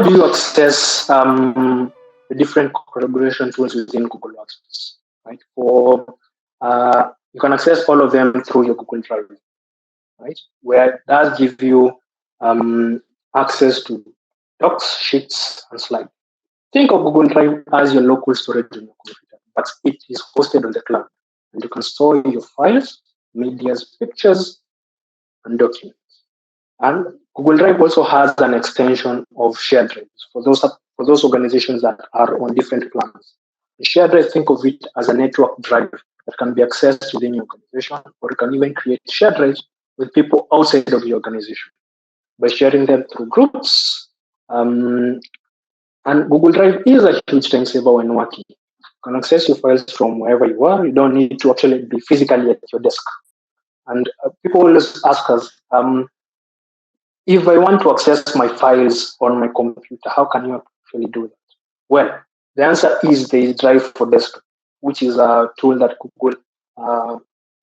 do you access the different collaboration tools within Google Workspace? Right? You can access all of them through your Google Drive, right? Where it does give you access to docs, sheets, and slides. Think of Google Drive as your local storage on your computer, but it is hosted on the cloud. And you can store your files, medias, pictures, and documents. And Google Drive also has an extension of shared drives for those organizations that are on different plans. The shared drive, think of it as a network drive that can be accessed within your organization, or you can even create shared drives with people outside of your organization by sharing them through groups. And Google Drive is a huge time saver when working. You can access your files from wherever you are. You don't need to actually be physically at your desk. And people always ask us, if I want to access my files on my computer, how can you actually do that? Well, the answer is the Drive for Desktop, which is a tool that Google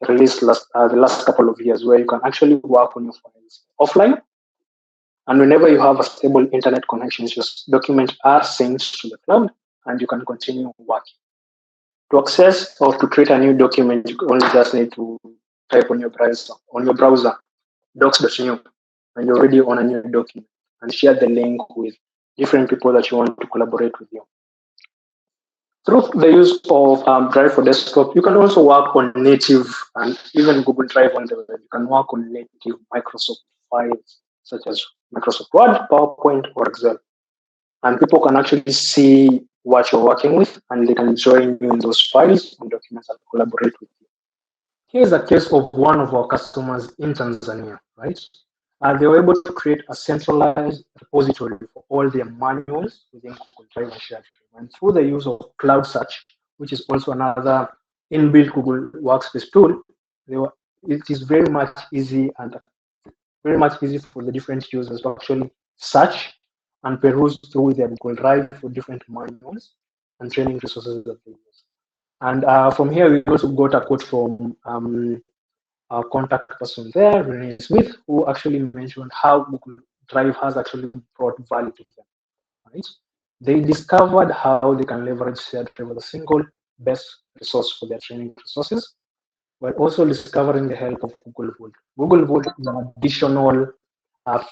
released the last couple of years, where you can actually work on your files offline. And whenever you have a stable internet connection, your documents are synced to the cloud, and you can continue working. To access or to create a new document, you only just need to type on your browser docs.new, and you're already on a new document, and share the link with different people that you want to collaborate with you. Through the use of Drive for Desktop, you can also work on native and even Google Drive on the web. You can work on native Microsoft files such as Microsoft Word, PowerPoint, or Excel. And people can actually see what you're working with, and they can join you in those files and documents and collaborate with you. Here's a case of one of our customers in Tanzania, right? They were able to create a centralized repository for all their manuals within Google Drive and Shared Drive. And through the use of Cloud Search, which is also another inbuilt Google Workspace tool, it is very much easy for the different users to actually search and peruse through their Google Drive for different manuals and training resources that they use. And from here, we also got a quote from our contact person there, Renee Smith, who actually mentioned how Google Drive has actually brought value to them. Right? They discovered how they can leverage Shared Drive as a single best resource for their training resources, while also discovering the help of Google Vault. Google Vault is an additional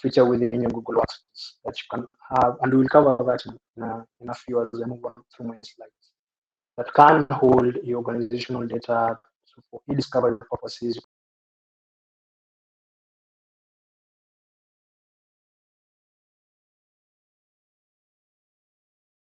feature within your Google Workspace that you can have, and we'll cover that in a few as I move on through my slides, that can hold your organizational data for e-discovery purposes.